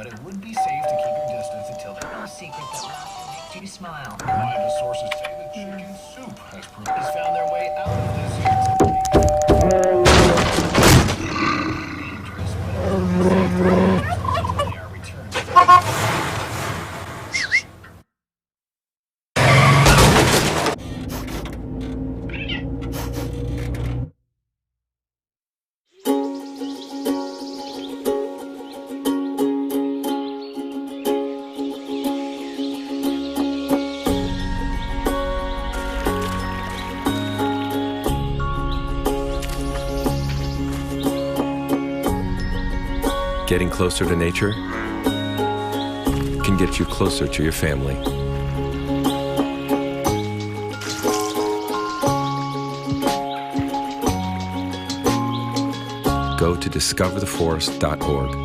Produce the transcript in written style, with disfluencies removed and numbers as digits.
but it would be safe to keep your distance until No secret that laughter makes you smile. reliable sources say that chicken soup has found their way out of this dangerous, but it will be safe to keep your distance until they are returned. Getting closer to nature can get you closer to your family. Go to discovertheforest.org.